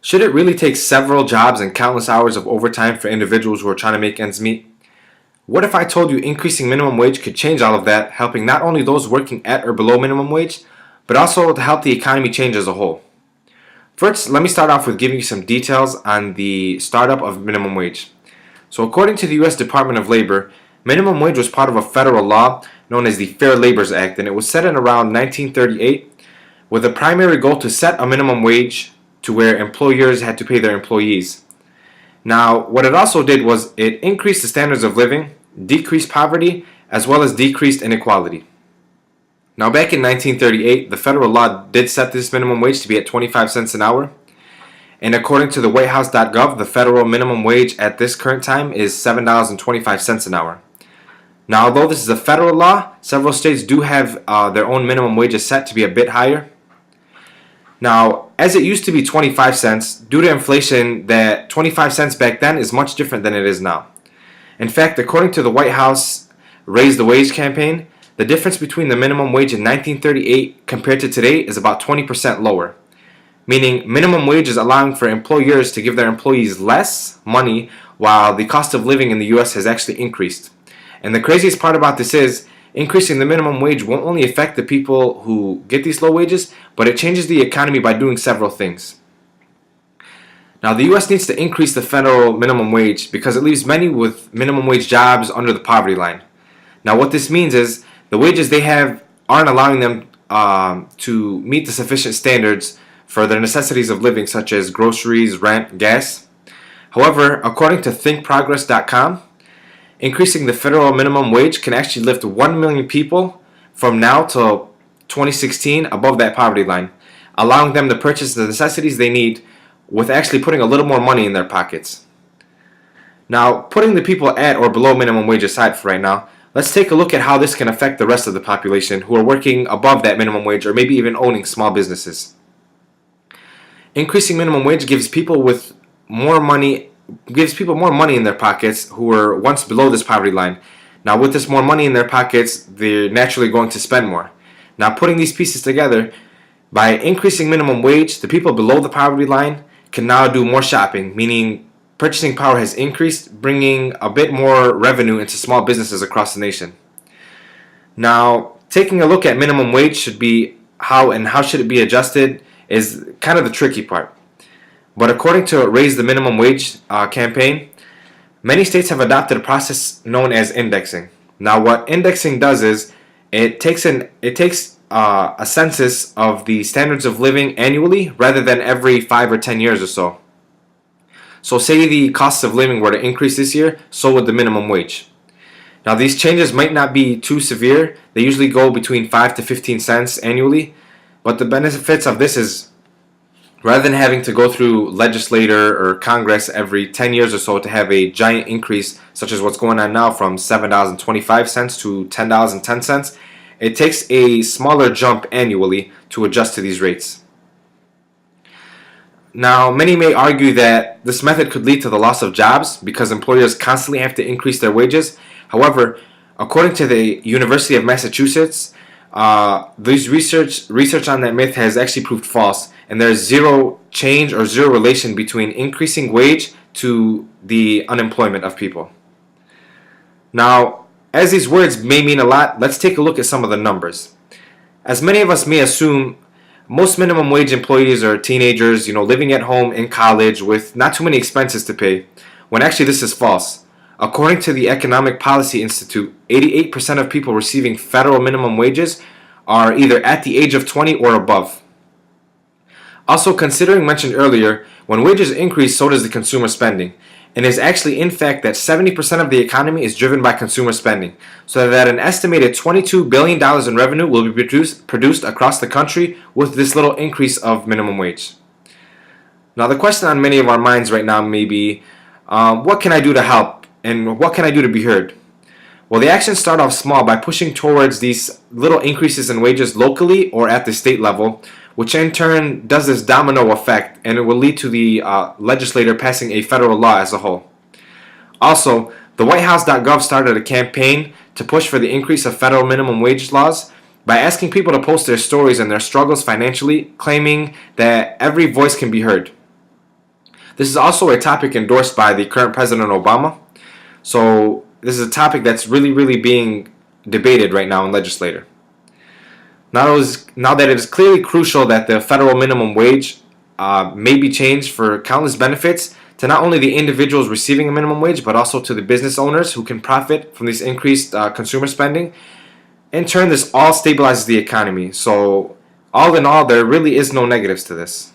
Should it really take several jobs and countless hours of overtime for individuals who are trying to make ends meet? What if I told you increasing minimum wage could change all of that, helping not only those working at or below minimum wage, but also to help the economy change as a whole? First, let me start off with giving you some details on the startup of minimum wage. So according to the U.S. Department of Labor, minimum wage was part of a federal law known as the Fair Labor Act, and it was set in around 1938 with a primary goal to set a minimum wage to where employers had to pay their employees. Now, what it also did was it increased the standards of living, decreased poverty, as well as decreased inequality. Now, back in 1938, the federal law did set this minimum wage to be at 25 cents an hour. And according to the WhiteHouse.gov, the federal minimum wage at this current time is $7.25 an hour. Now, although this is a federal law, several states do have their own minimum wages set to be a bit higher. Now, as it used to be 25 cents, due to inflation, that 25 cents back then is much different than it is now. In fact, according to the White House Raise the Wage campaign, the difference between the minimum wage in 1938 compared to today is about 20% lower. Meaning, minimum wage is allowing for employers to give their employees less money while the cost of living in the US has actually increased. And the craziest part about this is, increasing the minimum wage won't only affect the people who get these low wages, but it changes the economy by doing several things. Now, the U.S. needs to increase the federal minimum wage because it leaves many with minimum wage jobs under the poverty line. Now, what this means is the wages they have aren't allowing them to meet the sufficient standards for their necessities of living, such as groceries, rent, gas. However, according to thinkprogress.com, increasing the federal minimum wage can actually lift 1 million people from now till 2016 above that poverty line, allowing them to purchase the necessities they need with actually putting a little more money in their pockets. Now, putting the people at or below minimum wage aside for right now, let's take a look at how this can affect the rest of the population who are working above that minimum wage or maybe even owning small businesses. Increasing minimum wage gives people more money in their pockets who were once below this poverty line. Now, with this more money in their pockets, they're naturally going to spend more. Now, putting these pieces together, by increasing minimum wage, the people below the poverty line can now do more shopping, meaning purchasing power has increased, bringing a bit more revenue into small businesses across the nation. Now, taking a look at minimum wage should be how should it be adjusted is kind of the tricky part. But according to Raise the Minimum Wage campaign, many states have adopted a process known as indexing. Now, what indexing does is it takes a census of the standards of living annually rather than every 5 or 10 years or so. So say the costs of living were to increase this year, so would the minimum wage. Now, these changes might not be too severe. They usually go between 5 to 15 cents annually. But the benefits of this is, rather than having to go through legislature or Congress every 10 years or so to have a giant increase, such as what's going on now from $7.25 to $10.10, it takes a smaller jump annually to adjust to these rates. Now, many may argue that this method could lead to the loss of jobs because employers constantly have to increase their wages. However, according to the University of Massachusetts, this research on that myth has actually proved false, and there's zero change or zero relation between increasing wage to the unemployment of people. Now, as these words may mean a lot, let's take a look at some of the numbers. As many of us may assume, most minimum wage employees are teenagers, living at home in college with not too many expenses to pay, when actually this is false. According to the Economic Policy Institute, 88% of people receiving federal minimum wages are either at the age of 20 or above. Also, considering mentioned earlier, when wages increase, so does the consumer spending. And it is actually in fact that 70% of the economy is driven by consumer spending, so that an estimated $22 billion in revenue will be produced across the country with this little increase of minimum wage. Now, the question on many of our minds right now may be, what can I do to help? And what can I do to be heard? Well, the actions start off small by pushing towards these little increases in wages locally or at the state level, which in turn does this domino effect, and it will lead to the legislator passing a federal law as a whole. Also, the WhiteHouse.gov started a campaign to push for the increase of federal minimum wage laws by asking people to post their stories and their struggles financially, claiming that every voice can be heard. This is also a topic endorsed by the current President Obama. So this is a topic that's really being debated right now in legislature. Now that it is clearly crucial that the federal minimum wage may be changed for countless benefits to not only the individuals receiving a minimum wage, but also to the business owners who can profit from this increased consumer spending. In turn, this all stabilizes the economy. So all in all, there really is no negatives to this.